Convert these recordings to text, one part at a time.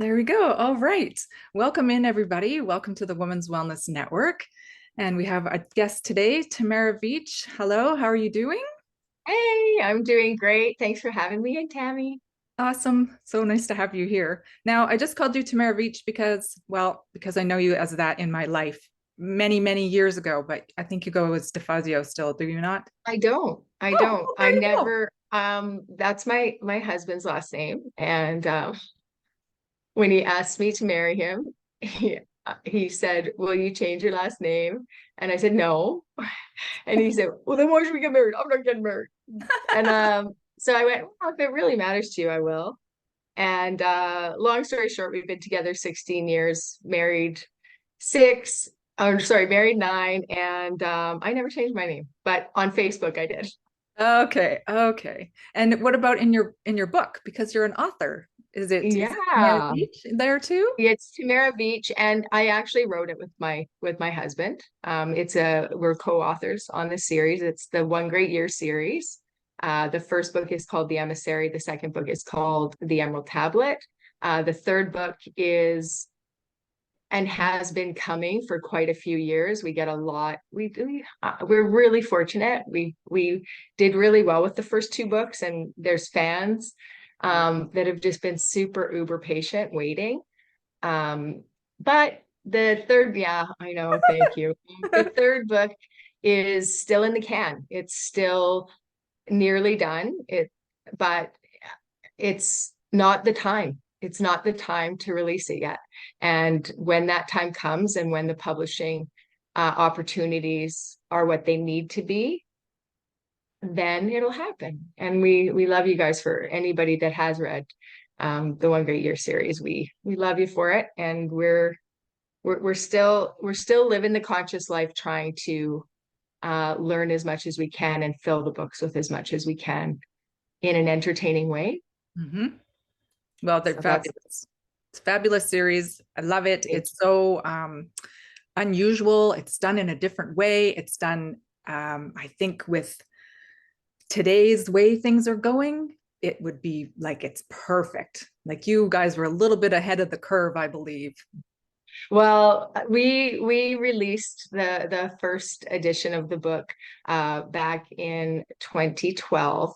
There we go. All right. Welcome in, everybody. Welcome to the Women's Wellness Network. And we have a guest today, Tamara Veitch. Hello, how are you doing? Hey, I'm doing great. Thanks for having me, and Tammy. Awesome. So nice to have you here. Now, I just called you Tamara Veitch because I know you as that in my life many, many years ago, but I think you go as DeFazio still, do you not? I don't. I Oh, don't. there I you go. never that's my husband's last name. And when he asked me to marry him, he said, "Will you change your last name?" And I said, "No." And he said, "Well, then why should we get married? I'm not getting married." And so I went, "Well, if it really matters to you, I will." And long story short, we've been together 16 years, married six, married nine, and I never changed my name, but on Facebook I did. Okay, okay. And what about in your book? Because you're an author. Is it Tamara Yeah, Veitch there too? it's Tamara Beach, and I actually wrote it with my husband. We're co-authors on the series. It's the One Great Year series. The first book is called The Emissary. The second book is called The Emerald Tablet. The third book is and has been coming for quite a few years. We get a lot. We're really fortunate. We did really well with the first two books, and there's fans that have just been super uber patient waiting. But the third, yeah, I know, thank you. The third book is still in the can. It's still nearly done. But it's not the time. It's not the time to release it yet. And when that time comes and when the publishing opportunities are what they need to be, then it'll happen. And we love you guys for anybody that has read the One Great Year series. We love you for it, and we're still living the conscious life, trying to learn as much as we can and fill the books with as much as we can in an entertaining way. Hmm. Well, they're So that's fabulous. It's a fabulous series. I love it. thank It's so unusual. It's done in a different way. It's done, I think, with today's way things are going, it would be like it's perfect. Like you guys were a little bit ahead of the curve, I believe. Well, we released the first edition of the book back in 2012,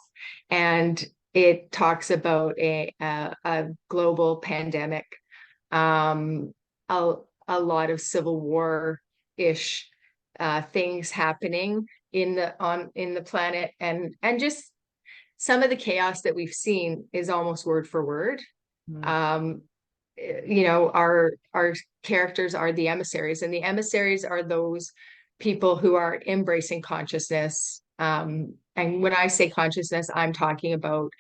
and it talks about a global pandemic, um, a, a lot of civil war-ish things happening in the planet, and just some of the chaos that we've seen is almost word for word. Mm. Um, our characters are the emissaries, and the emissaries are those people who are embracing consciousness. And when I say consciousness, I'm talking about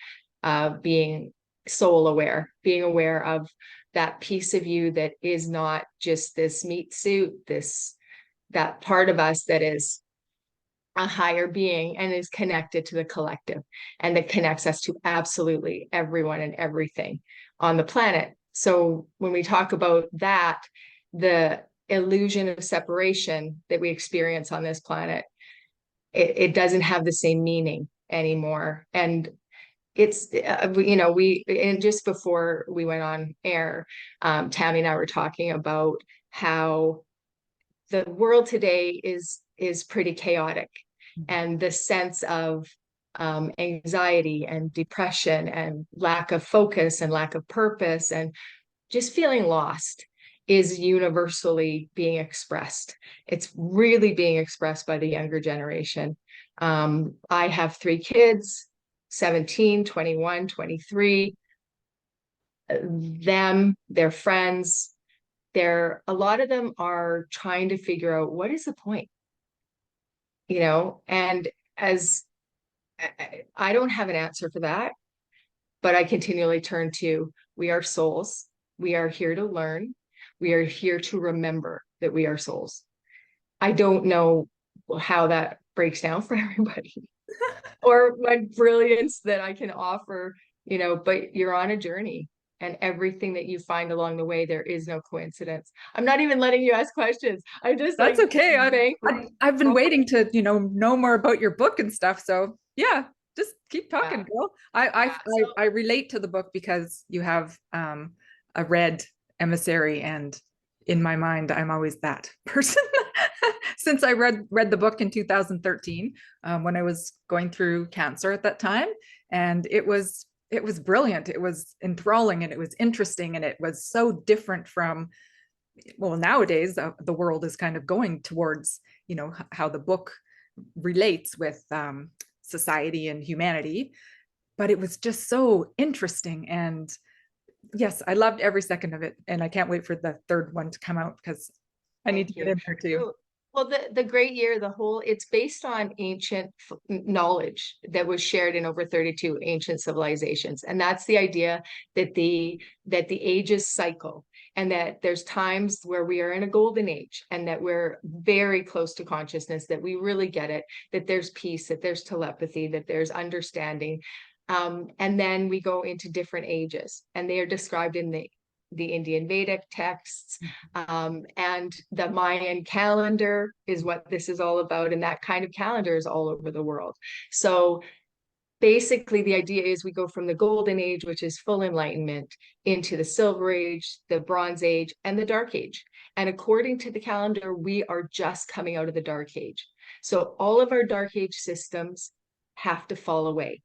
being soul aware, being aware of that piece of you that is not just this meat suit, this that part of us that is a higher being and is connected to the collective, and that connects us to absolutely everyone and everything on the planet. So when we talk about that, the illusion of separation that we experience on this planet, it doesn't have the same meaning anymore. And we and just before we went on air, Tammy and I were talking about how the world today is pretty chaotic, and the sense of anxiety and depression and lack of focus and lack of purpose and just feeling lost is universally being expressed. It's really being expressed by the younger generation. I have three kids, 17, 21, 23. Their friends, a lot of them are trying to figure out what is the point, and as I don't have an answer for that, but I continually turn to, we are souls. We are here to learn. We are here to remember that we are souls. I don't know how that breaks down for everybody or what brilliance that I can offer, but you're on a journey, and everything that you find along the way, there is no coincidence. I'm not even letting you ask questions. I just That's like okay. bank. I've been waiting to, know more about your book and stuff. So yeah, just keep talking, Yeah. girl. Yeah. So I relate to the book because you have a red emissary, and in my mind, I'm always that person. Since I read the book in 2013, when I was going through cancer at that time, and it was brilliant. It was enthralling, and it was interesting, and it was so different from, well, nowadays the world is kind of going towards, how the book relates with society and humanity. But it was just so interesting, and yes, I loved every second of it, and I can't wait for the third one to come out because I need to Thank get you. in there too. Well, the Great Year, it's based on ancient knowledge that was shared in over 32 ancient civilizations. And that's the idea that the ages cycle, and that there's times where we are in a golden age and that we're very close to consciousness, that we really get it, that there's peace, that there's telepathy, that there's understanding. And then we go into different ages, and they are described in the Indian Vedic texts, and the Mayan calendar is what this is all about. And that kind of calendar is all over the world. So basically, the idea is we go from the golden age, which is full enlightenment, into the silver age, the bronze age, and the dark age. And according to the calendar, we are just coming out of the dark age. So all of our dark age systems have to fall away.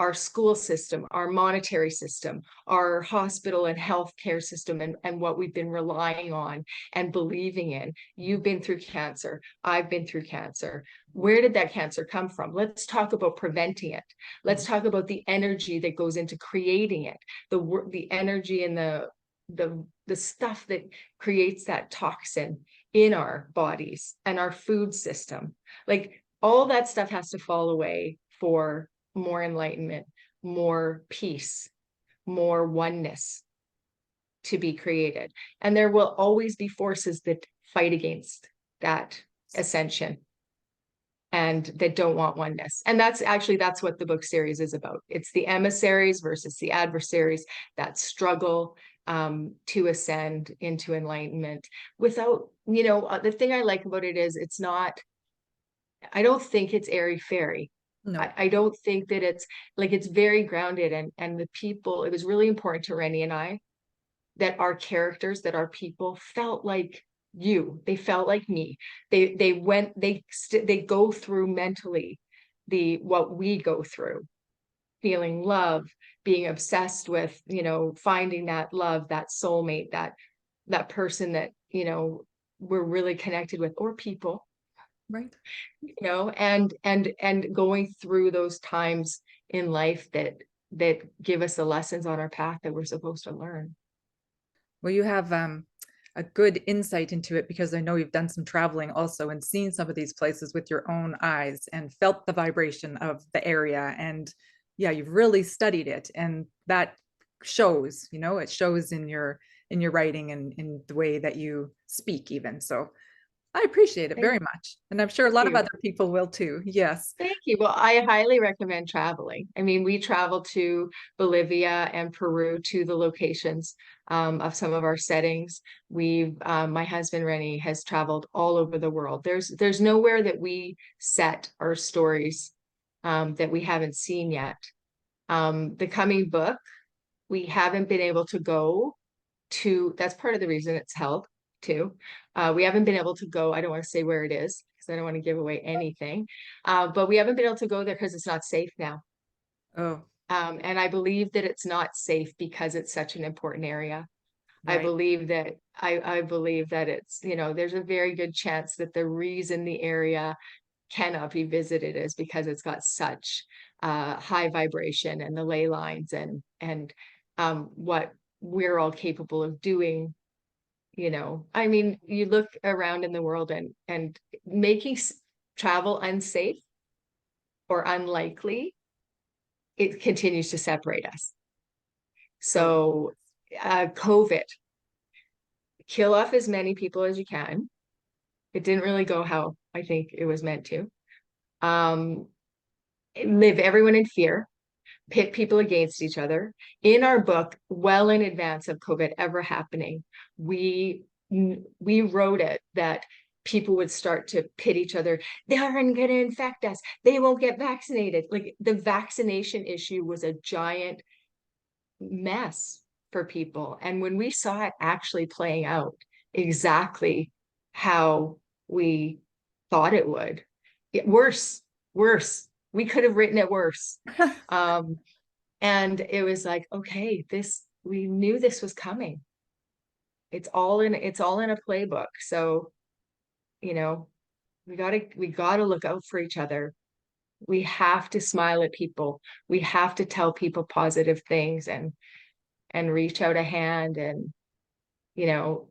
Our school system, our monetary system, our hospital and healthcare system, and what we've been relying on and believing in. You've been through cancer. I've been through cancer. Where did that cancer come from? Let's talk about preventing it. Let's talk about the energy that goes into creating it, the energy and the stuff that creates that toxin in our bodies and our food system. Like all that stuff has to fall away for more enlightenment, more peace, more oneness to be created. And there will always be forces that fight against that ascension and that don't want oneness. And that's what the book series is about. It's the emissaries versus the adversaries, that struggle to ascend into enlightenment without, the thing I like about it is I don't think it's airy-fairy. No. I don't think that it's very grounded, and the people, it was really important to Rennie and I that our characters, that our people felt like they felt like me. They go through mentally what we go through, feeling love, being obsessed with, finding that love, that soulmate, that person that, we're really connected with, or people, Right. and going through those times in life that give us the lessons on our path that we're supposed to learn. Well, you have a good insight into it because I know you've done some traveling also and seen some of these places with your own eyes and felt the vibration of the area. And yeah, you've really studied it, and that shows, it shows in your writing and in the way that you speak even. So I appreciate it Thank very much. And I'm sure a lot of you. other people will too. Yes. Thank you. Well, I highly recommend traveling. I mean, we traveled to Bolivia and Peru, to the locations of some of our settings. My husband Rennie has traveled all over the world. There's nowhere that we set our stories that we haven't seen yet. The coming book, we haven't been able to go to. That's part of the reason it's held too. We haven't been able to go. I don't want to say where it is because I don't want to give away anything. But we haven't been able to go there because it's not safe now. Oh, And I believe that it's not safe because it's such an important area. right. I believe that it's, there's a very good chance that the reason the area cannot be visited is because it's got such high vibration, and the ley lines, and what we're all capable of doing. I mean, you look around in the world, and making travel unsafe or unlikely, it continues to separate us. Oh, So COVID, kill off as many people as you can. It didn't really go how I think it was meant to. Um, live everyone in fear, pit people against each other. In our book, well in advance of COVID ever happening, we wrote it that people would start to pit each other. They're going to infect us. They won't get vaccinated. Like the vaccination issue was a giant mess. for people. And when we saw it actually playing out exactly how we thought it would, worse. We could have written it worse. And it was like, okay, we knew this was coming. It's all in a playbook. So, you know, we gotta look out for each other. We have to smile at people. We have to tell people positive things and reach out a hand and, you know,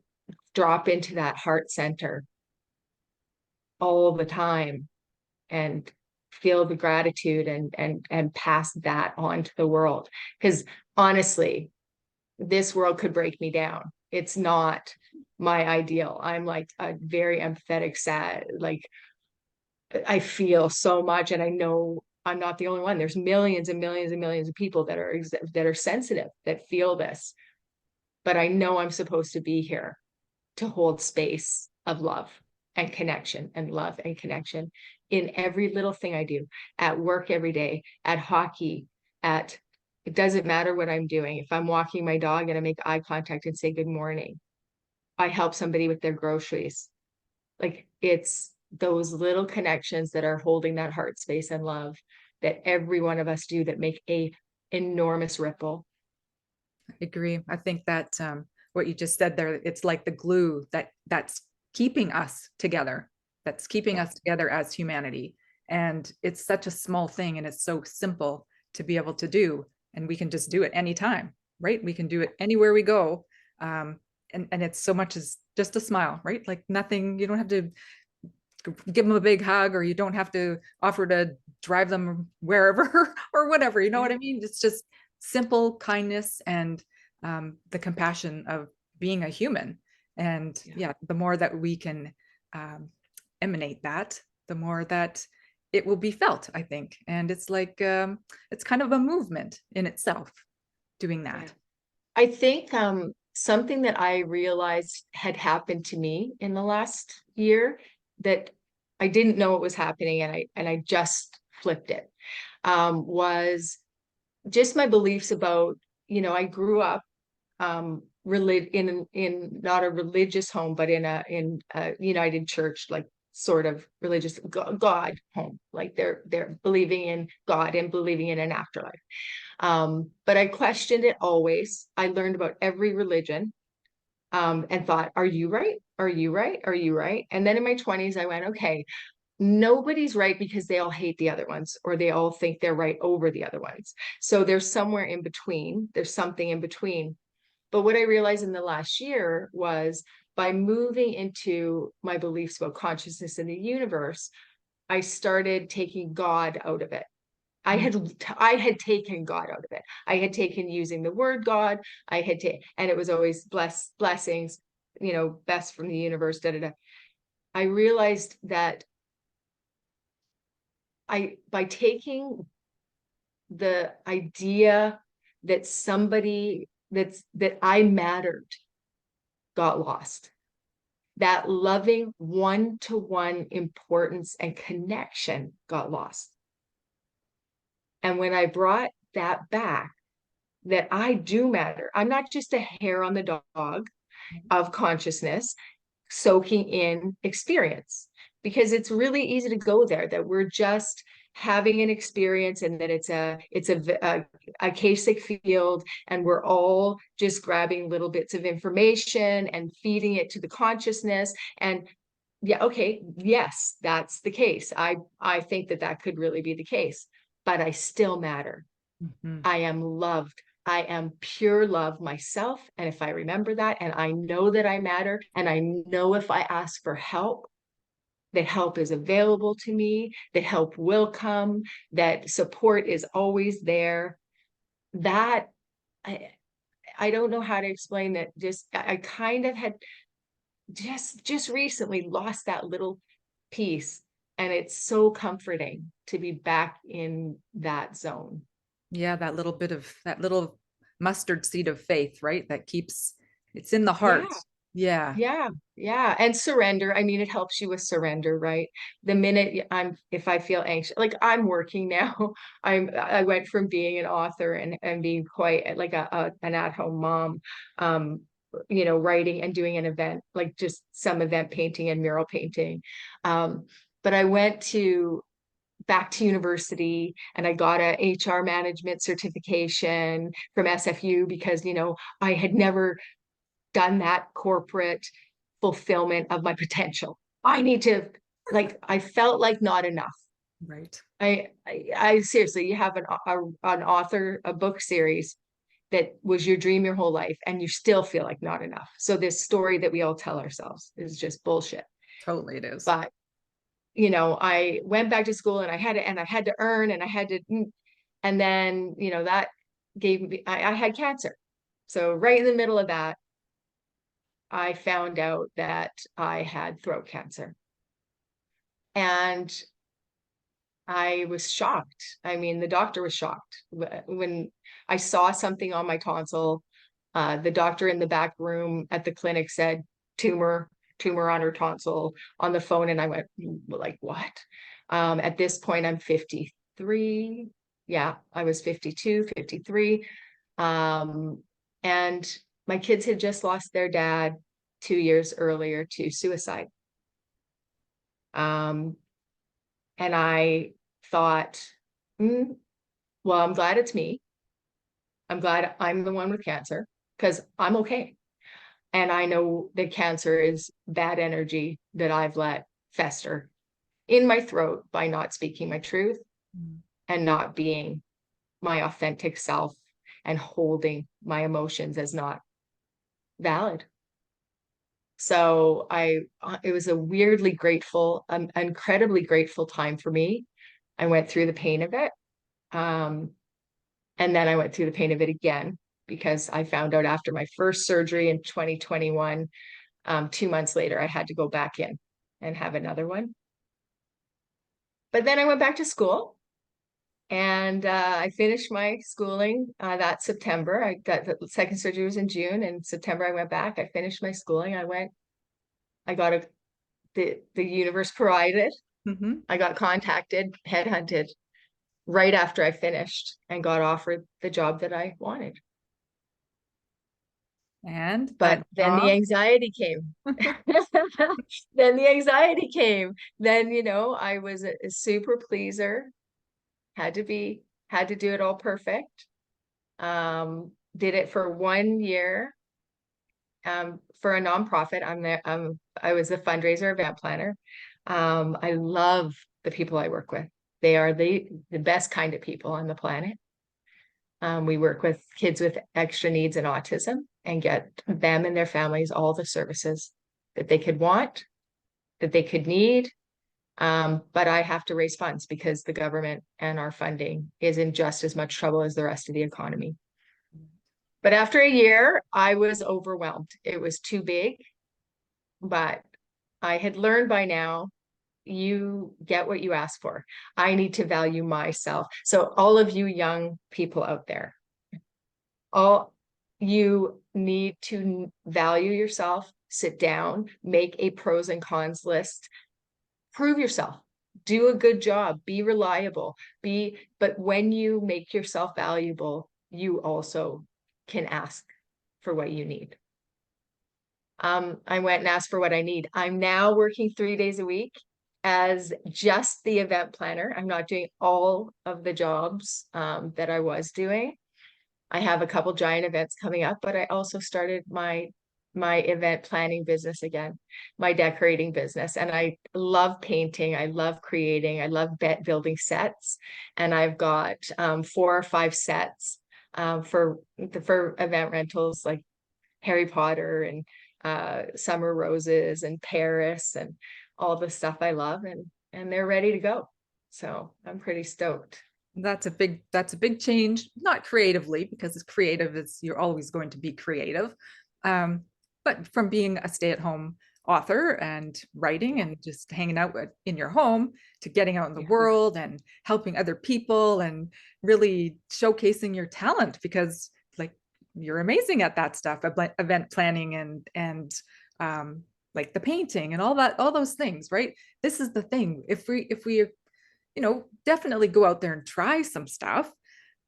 drop into that heart center all the time and feel the gratitude and pass that on to the world. Because honestly, this world could break me down. It's not my ideal. I'm like a very empathetic, sad, like I feel so much, and I know I'm not the only one. There's millions and millions and millions of people that are sensitive, that feel this. But I know I'm supposed to be here to hold space of love and connection and love and connection in every little thing I do, at work every day, at hockey, at it doesn't matter what I'm doing. If I'm walking my dog and I make eye contact and say good morning, I help somebody with their groceries. Like it's those little connections that are holding that heart space and love that every one of us do that make a enormous ripple. I agree. I think that what you just said there, it's like the glue that's keeping us together, that's keeping Yeah. us together as humanity. And it's such a small thing and it's so simple to be able to do. And we can just do it anytime, right? We can do it anywhere we go. And it's so much as just a smile, right? Like nothing, you don't have to give them a big hug or you don't have to offer to drive them wherever or whatever, you know what I mean? It's just simple kindness and the compassion of being a human. And yeah, the more that we can emanate that, the more that it will be felt, I think. And it's like, it's kind of a movement in itself doing that. Yeah. I think something that I realized had happened to me in the last year that I didn't know it was happening and I just flipped it was just my beliefs about, you know, I grew up in not a religious home, but in a United Church, like sort of religious God home. Like they're believing in God and believing in an afterlife. But I questioned it always. I learned about every religion and thought, are you right? Are you right? Are you right? And then in my 20s, I went, okay, nobody's right because they all hate the other ones or they all think they're right over the other ones. So there's somewhere in between. There's something in between. But what I realized in the last year was by moving into my beliefs about consciousness in the universe, I started taking God out of it. I had taken God out of it. I had taken using the word God. And it was always blessings, you know, best from the universe. Da da da. I realized that by taking the idea that that I mattered got lost. That loving one-to-one importance and connection got lost. And when I brought that back, that I do matter, I'm not just a hair on the dog of consciousness soaking in experience, because it's really easy to go there, that we're just having an experience and that it's a Akashic field and we're all just grabbing little bits of information and feeding it to the consciousness. And yeah, okay, yes, that's the case. I think that could really be the case, but I still matter. Mm-hmm. I am loved. I am pure love myself. And if I remember that, and I know that I matter, and I know if I ask for help, that help is available to me, that help will come, that support is always there. That I don't know how to explain that. Just I kind of had just recently lost that little piece. And it's so comforting to be back in that zone. Yeah, that little mustard seed of faith, right? That keeps it's in the Yeah. heart. Yeah. Yeah, yeah. And surrender. I mean, it helps you with surrender, right? The minute if I feel anxious, like I'm working now, I went from being an author and being quite like an at-home mom, um, writing and doing an event, like just some event painting and mural painting. But I went back to university and I got a HR management certification from SFU because, I had never done that corporate fulfillment of my potential. I need to, like, I felt like not enough. Right. I seriously, you have an author, a book series that was your dream your whole life, and you still feel like not enough. So this story that we all tell ourselves is just bullshit. Totally it is. But I went back to school and I had to earn and I had to, and then that gave me, I had cancer. So right in the middle of that, I found out that I had throat cancer. And I was shocked. I mean, the doctor was shocked. When I saw something on my tonsil, the doctor in the back room at the clinic said, tumor on her tonsil on the phone. And I went, like, what? At this point, I'm 53. Yeah, I was 52, 53. And my kids had just lost their dad 2 years earlier to suicide. Um, and I thought, well, I'm glad it's me. I'm glad I'm the one with cancer because I'm okay. And I know that cancer is bad energy that I've let fester in my throat by not speaking my truth Mm. and not being my authentic self and holding my emotions as not valid. So it was a weirdly grateful, incredibly grateful time for me. I went through the pain of it. Um, and then I went through the pain of it again because I found out after my first surgery in 2021, 2 months later, I had to go back in and have another one. But then I went back to school and I finished my schooling that September. I got the second surgery was in June. In September, I went back. I finished my schooling. I got the universe provided. Mhm. I got contacted, headhunted right after I finished and got offered the job that I wanted. And But that then the job. anxiety came. Then the anxiety came. Then, I was a super pleaser, had to do it all perfect. Did it for 1 year for a nonprofit. I was a fundraiser event planner. I love the people I work with. They are the best kind of people on the planet. We work with kids with extra needs and autism and get them and their families all the services that they could want, that they could need. But I have to raise funds because the government and our funding is in just as much trouble as the rest of the economy. But after a year, I was overwhelmed. It was too big, but I had learned by now you get what you ask for. I need to value myself. So, all of you young people out there, all you need to value yourself, sit down, make a pros and cons list, prove yourself, do a good job, be reliable, but when you make yourself valuable, you also can ask for what you need. I went and asked for what I need. I'm now working 3 days a week as just the event planner. I'm not doing all of the jobs that I was doing. I have a couple giant events coming up, but I also started my event planning business again, my decorating business. And I love painting. I love creating. I love building sets. And I've got 4 or 5 sets for event rentals like Harry Potter and Summer Roses and Paris and all the stuff I love, and they're ready to go. So I'm pretty stoked. That's a big change, not creatively, because it's creative is you're always going to be creative. Um, but from being a stay-at-home author and writing and just hanging out in your home to getting out in the Yeah. world and helping other people and really showcasing your talent because like you're amazing at that stuff, event planning and like the painting and all those things, right? This is the thing. If we definitely go out there and try some stuff,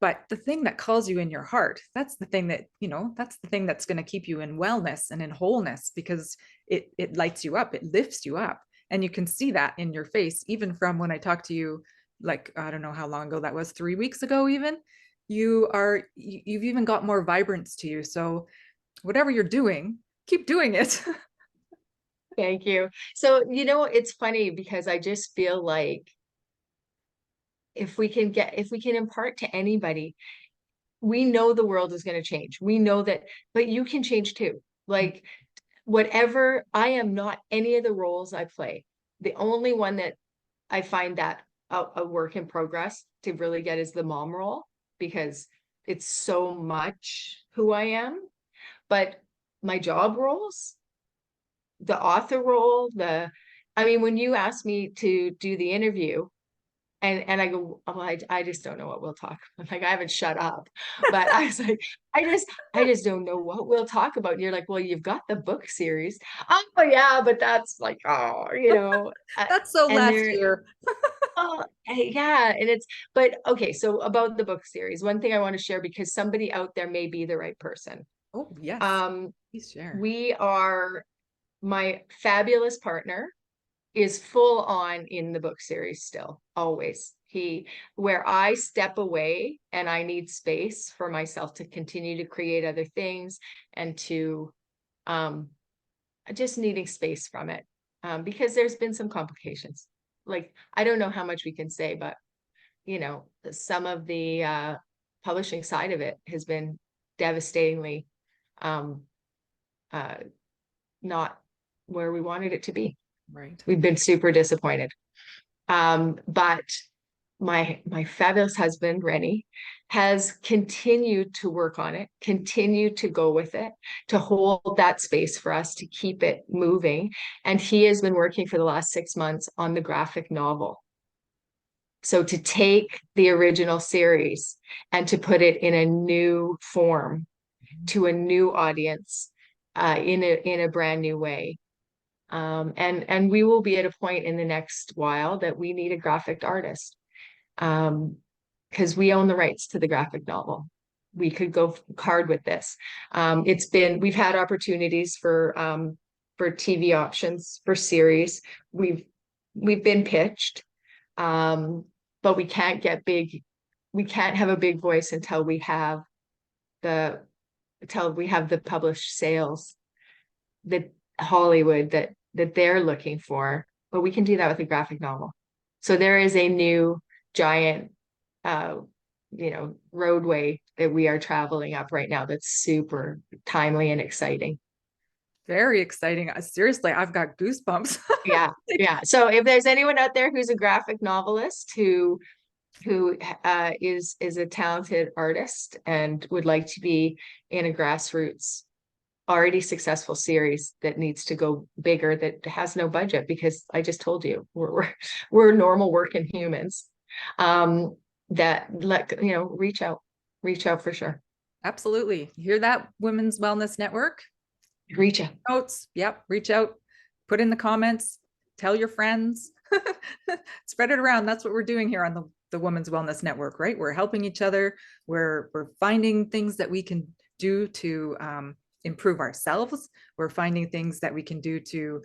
but the thing that calls you in your heart, that's the thing that's the thing that's going to keep you in wellness and in wholeness, because it lights you up, it lifts you up. And you can see that in your face, even from when I talked to you, like, I don't know how long ago that was, 3 weeks ago even. You've even got more vibrance to you. So whatever you're doing, keep doing it. Thank you. So, it's funny because I just feel like if we can impart to anybody, we know the world is going to change. We know that, but you can change too. Like, whatever, I am not any of the roles I play. The only one that I find that a work in progress to really get is the mom role, because it's so much who I am. But my job roles, the author role, I mean, when you asked me to do the interview, and I go, oh, I just don't know what we'll talk about. Like, I haven't shut up, but I was like, I just don't know what we'll talk about. And you're like, well, you've got the book series. Oh yeah, but that's like, That's so and last there, year. yeah, and but okay. So about the book series, one thing I want to share, because somebody out there may be the right person. Oh, yes. Um, Please share. we are my fabulous partner is full on in the book series still, always. Where I step away and I need space for myself to continue to create other things and to um, just needing space from it, because there's been some complications. Like, I don't know how much we can say, but some of the publishing side of it has been devastatingly um, uh, not where we wanted it to be. Right. We've been super disappointed. But my fabulous husband, Rennie, has continued to work on it, continued to go with it, to hold that space for us to keep it moving. And he has been working for the last 6 months on the graphic novel. So to take the original series and to put it in a new form to a new audience, in a brand new way. And we will be at a point in the next while that we need a graphic artist, because we own the rights to the graphic novel. We could go hard with this. We've had opportunities for TV options, for series. We've been pitched, but we can't get big. We can't have a big voice the until we have the published sales that Hollywood that they're looking for. But we can do that with a graphic novel. So there is a new giant roadway that we are traveling up right now that's super timely and exciting. Very exciting. Seriously, I've got goosebumps. Yeah, Like, yeah. So if there's anyone out there who's a graphic novelist who is a talented artist and would like to be in a grassroots already successful series that needs to go bigger, that has no budget, because I just told you we're normal working humans, that reach out for sure. absolutely. You hear that, Women's Wellness Network? Reach out. Notes. Yep. Reach out, put in the comments, tell your friends, spread it around. That's what we're doing here on the Women's Wellness Network, right? We're helping each other. We're finding things that we can do to improve ourselves. We're finding things that we can do to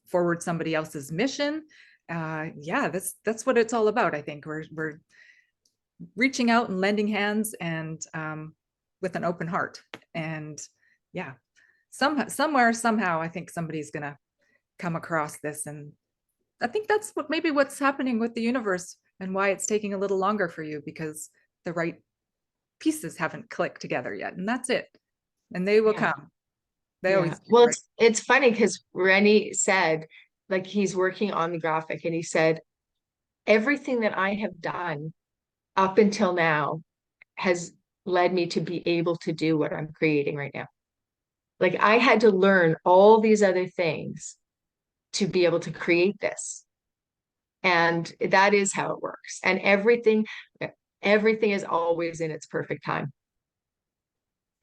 forward somebody else's mission. Yeah, that's what it's all about. I think we're reaching out and lending hands, and with an open heart. And yeah, somewhere, somehow, I think somebody's gonna come across this. And I think that's what's happening with the universe, and why it's taking a little longer for you, because the right pieces haven't clicked together yet. And that's it. And they will Yeah. come. They Yeah. always do, Well, right? it's funny because Rennie said, like, he's working on the graphic, and he said, everything that I have done up until now has led me to be able to do what I'm creating right now. Like, I had to learn all these other things to be able to create this. And that is how it works. And everything is always in its perfect time.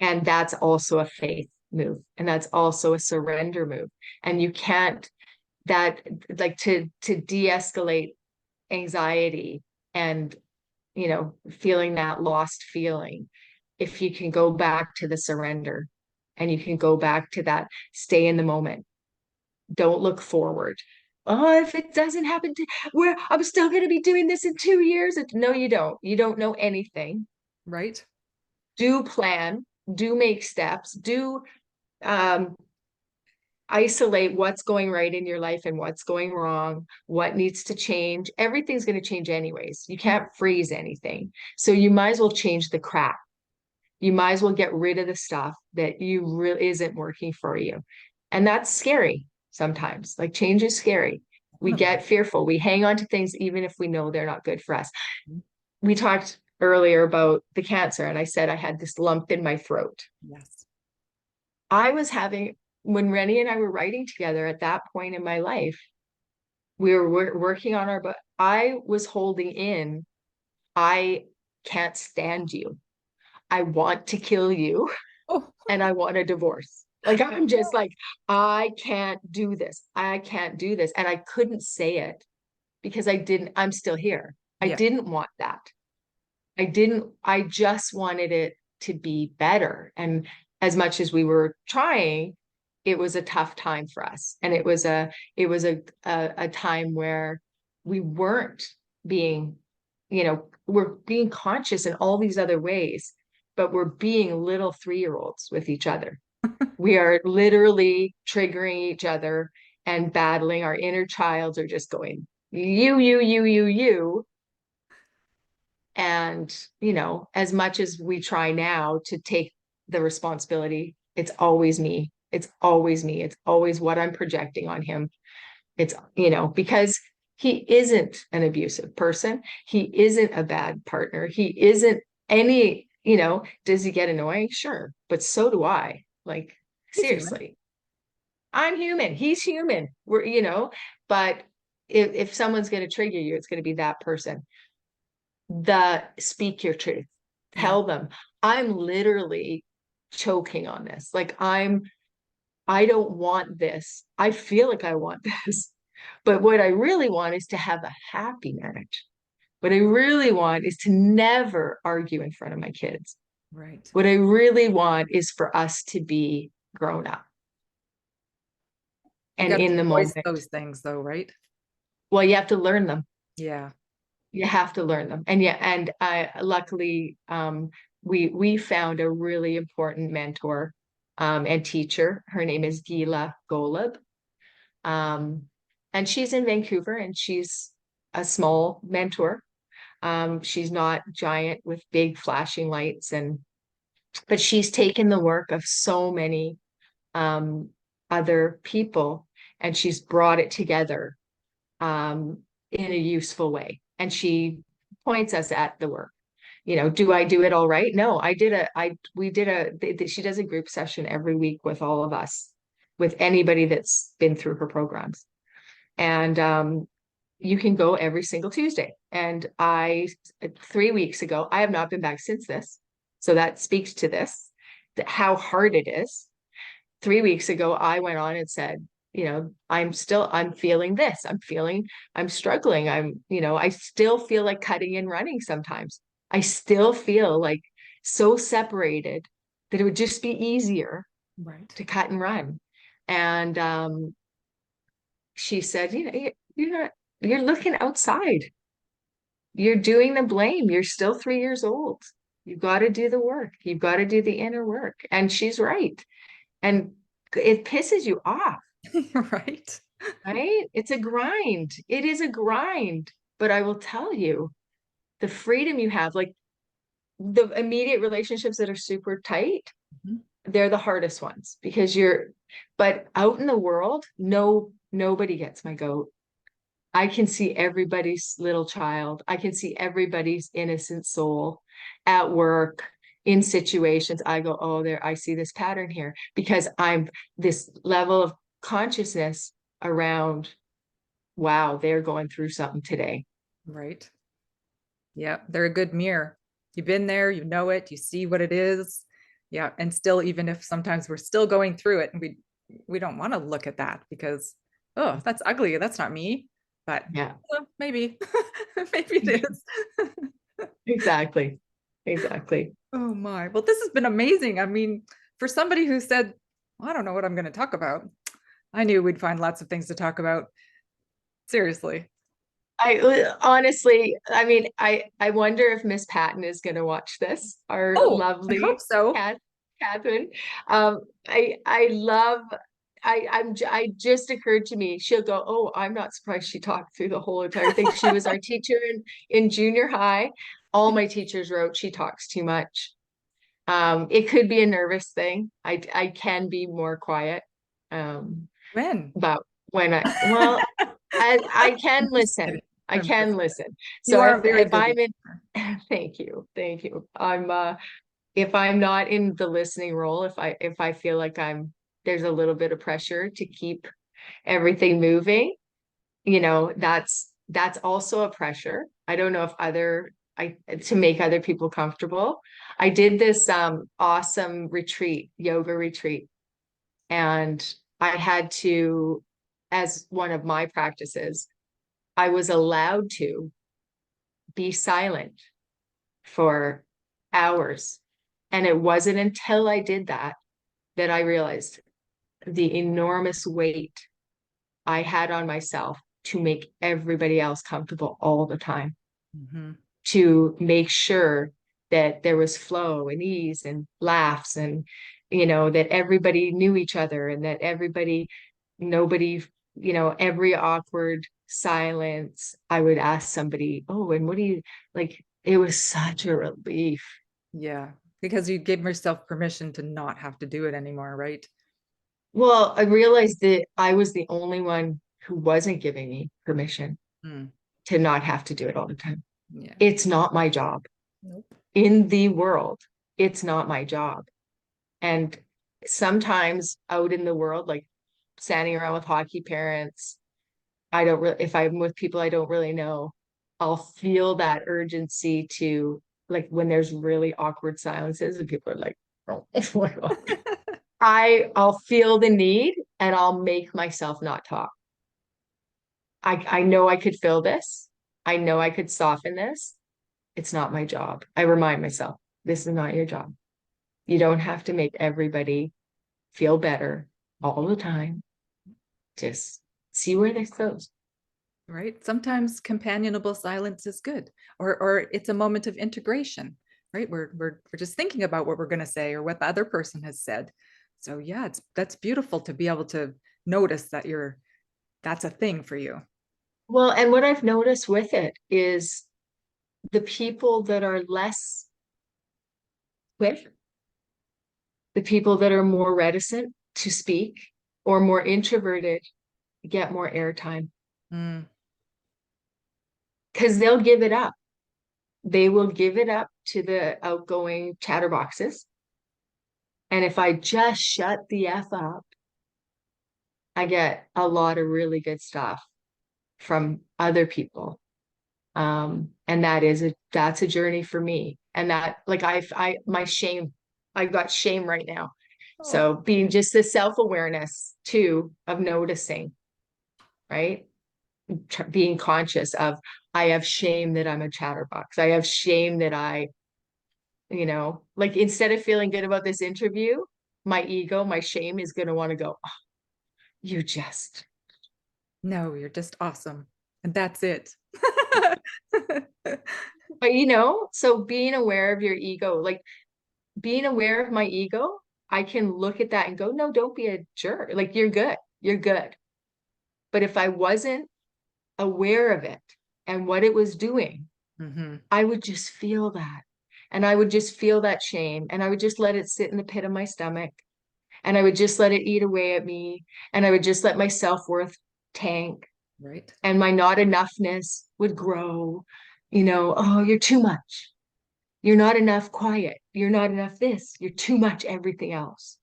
And that's also a faith. move. And that's also a surrender move. And you can't that like to de-escalate anxiety and feeling that lost feeling, if you can go back to the surrender and you can go back to that, stay in the moment, don't look forward. Oh, if it doesn't happen to where I'm still going to be doing this in 2 years. No, you don't know anything. Right. Do plan, do make steps, do um isolate what's going right in your life and what's going wrong, what needs to change. Everything's going to change anyways. You can't freeze anything. So you might as well change the crap. You might as well get rid of the stuff that you really isn't working for you. And that's scary sometimes. Like change is scary. We Definitely. get fearful. We hang on to things even if we know they're not good for us. We talked earlier about the cancer, and I said I had this lump in my throat. Yes. I was having, when Rennie and I were writing together at that point in my life, we were working on our book. I was holding in, I can't stand you. I want to kill you Oh, and I want a divorce. Like I'm just like, I can't do this. I can't do this. And I couldn't say it because I'm still here. I yeah. didn't want that. I just wanted it to be better. And as much as we were trying, it was a tough time for us. And it was a time where we weren't being, we're being conscious in all these other ways, but we're being little 3-year-olds with each other. We are literally triggering each other and battling. Our inner childs are just going, you. And, as much as we try now to take the responsibility, it's always me. It's always me. It's always what I'm projecting on him. It's, because he isn't an abusive person. He isn't a bad partner. He isn't any, does he get annoying? Sure. But so do I. Like, He's human. seriously, I'm human. He's human. But if someone's going to trigger you, it's going to be that person. Speak your truth, Yeah. tell them I'm literally choking on this, like I don't want this, I feel like I want this, but what I really want is to have a happy marriage. What I really want is to never argue in front of my kids. Right. What I really want is for us to be grown up You and got to in the voice moment. those things though, right? Well, you have to learn them. Yeah. You have to learn them. And yeah, and I luckily we found a really important mentor and teacher. Her name is Gila Golub. Um, and she's in Vancouver and she's a small mentor. She's not giant with big flashing lights, but she's taken the work of so many um other people and she's brought it together in a useful way. And she points us at the work. Do I do it all right? No, she does a group session every week with all of us, with anybody that's been through her programs. And you can go every single Tuesday. And 3 weeks ago, I have not been back since this. So that speaks to this, that how hard it is. 3 weeks ago, I went on and said, I'm feeling this. I'm struggling. I still feel like cutting and running sometimes. I still feel like so separated that it would just be easier Right. to cut and run. And she said, you're looking outside. You're doing the blame. You're still 3 years old. You've got to do the work. You've got to do the inner work. And she's right. And it pisses you off, Right. right? It's a grind. It is a grind. But I will tell you, the freedom you have, like the immediate relationships that are super tight, Mhm. they're the hardest ones because but out in the world, nobody gets my goat. I can see everybody's little child. I can see everybody's innocent soul at work, in situations. I go, oh, I see this pattern here because I'm this level of consciousness around, wow, they're going through something today. Right. Yeah. They're a good mirror. You've been there, you know it, you see what it is. Yeah. And still, even if sometimes we're still going through it and we don't want to look at that because, oh, that's ugly. That's not me. But Yeah, maybe, maybe it is. exactly. Exactly. Oh my. Well, this has been amazing. I mean, for somebody who said, well, I don't know what I'm going to talk about, I knew we'd find lots of things to talk about. Seriously. I honestly, I mean, I wonder if Miss Patton is going to watch this. Our Oh, I hope lovely so. Cat, Catherine. I love. I just occurred to me. She'll go, oh, I'm not surprised she talked through the whole entire thing. She was our teacher in junior high. All my teachers wrote she talks too much. It could be a nervous thing. I can be more quiet. Um, When? but when well, I can I'm just listen. kidding. I I'm just can kidding. listen. You So are a very if busy I'm in, teacher. thank you, thank you. If I'm not in the listening role, if I feel like there's a little bit of pressure to keep everything moving, that's also a pressure. I don't know if I to make other people comfortable. I did this awesome retreat, yoga retreat, and I had to, as one of my practices, I was allowed to be silent for hours. And it wasn't until I did that that I realized the enormous weight I had on myself to make everybody else comfortable all the time, Mhm. to make sure that there was flow and ease and laughs and, that everybody knew each other and that nobody, every awkward silence, I would ask somebody, oh, and what do you like? It was such a relief. Yeah, because you gave yourself permission to not have to do it anymore, right? Well, I realized that I was the only one who wasn't giving me permission Mm, to not have to do it all the time. yeah. It's not my job Nope. in the world. It's not my job. And sometimes out in the world, like standing around with hockey parents, I don't really, if I'm with people I don't really know, I'll feel that urgency to, like, when there's really awkward silences and people are like, oh, my God. I'll feel the need and I'll make myself not talk. I know I could fill this. I know I could soften this. It's not my job. I remind myself, this is not your job. You don't have to make everybody feel better all the time. Just see where this goes. Right? Sometimes companionable silence is good, or it's a moment of integration, right? We're just thinking about what we're going to say or what the other person has said. So yeah, that's beautiful to be able to notice that that's a thing for you. Well, and what I've noticed with it is the people that are less quick, the people that are more reticent to speak or more introverted get more airtime Mm, because they'll give it up. They will give it up to the outgoing chatterboxes. And if I just shut the F up, I get a lot of really good stuff from other people. And that's a journey for me. And that, like, my shame, I've got shame right now. oh, So being just the self-awareness too of noticing, right? Being conscious of, I have shame that I'm a chatterbox. I have shame that like, instead of feeling good about this interview, my ego, my shame is going to want to go, oh, you just, no, you're just awesome. And that's it. but so being aware of your ego, like being aware of my ego, I can look at that and go, no, don't be a jerk. Like, you're good. You're good. But if I wasn't aware of it and what it was doing, Hmm. I would just feel that. And I would just feel that shame. And I would just let it sit in the pit of my stomach. And I would just let it eat away at me. And I would just let my self-worth tank. Right. And my not enoughness would grow. Oh, you're too much. You're not enough quiet. You're not enough this. You're too much everything else.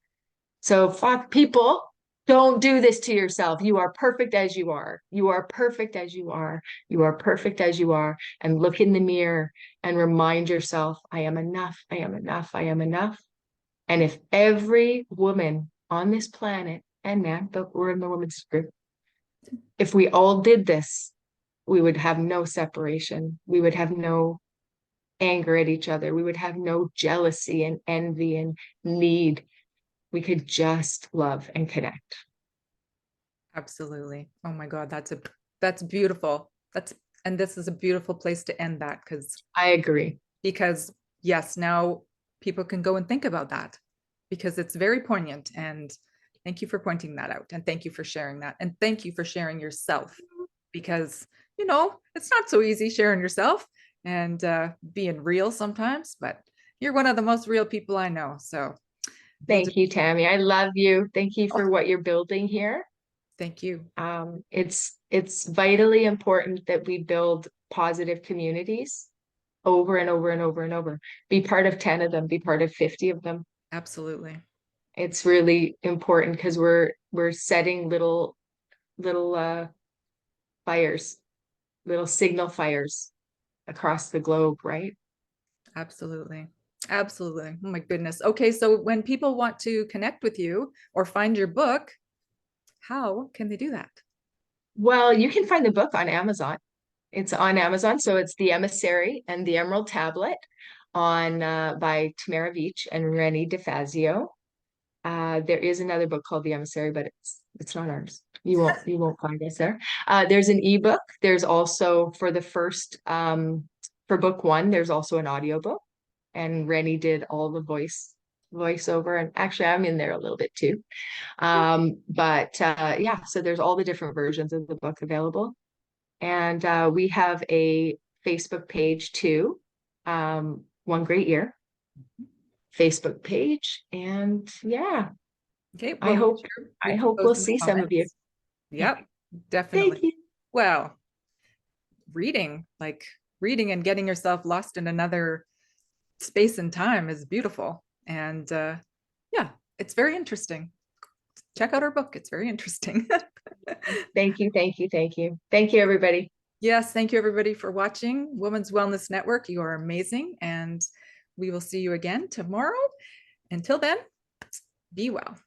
So fuck people, don't do this to yourself. You are perfect as you are. You are perfect as you are. You are perfect as you are. And look in the mirror and remind yourself, I am enough. I am enough. I am enough. And if every woman on this planet and man, but we're in the women's group, if we all did this, we would have no separation. We would have no anger at each other. We would have no jealousy and envy and need. We could just love and connect. Absolutely. Oh my God, that's beautiful. And this is a beautiful place to end that I agree. because yes, now people can go and think about that because it's very poignant. And thank you for pointing that out. And thank you for sharing that. And thank you for sharing yourself because, it's not so easy sharing yourself and being real sometimes, but you're one of the most real people I know. So we'll just, Thank you, Tammy. I love you. Thank you oh, for what you're building here. thank you. It's vitally important that we build positive communities over and over and over and over. Be part of 10 of them, be part of 50 of them. Absolutely. It's really important because we're setting little fires, little signal fires across the globe, right? Absolutely. Absolutely. Oh my goodness. Okay, so when people want to connect with you or find your book, how can they do that? Well, you can find the book on Amazon. It's on Amazon, so it's The Emissary and the Emerald Tablet on by Tamara Veitch and Rennie DeFazio. There is another book called The Emissary, but it's not ours. You won't find us there. There's an ebook. There's also for the first for book one, there's also an audiobook, and Rennie did all the voiceover, and actually I'm in there a little bit too. But yeah, so there's all the different versions of the book available. And we have a Facebook page too. One Great Year Facebook page. And yeah, Okay, I we'll make hope sure we I put hope those we'll in the see some of you. comments. Yep, Thank definitely. you. Well, reading and getting yourself lost in another space and time is beautiful. And yeah, it's very interesting. Check out our book. It's very interesting. Thank you. Thank you. Thank you. Thank you, everybody. Yes, thank you everybody for watching Women's Wellness Network. You are amazing, and we will see you again tomorrow. Until then, be well.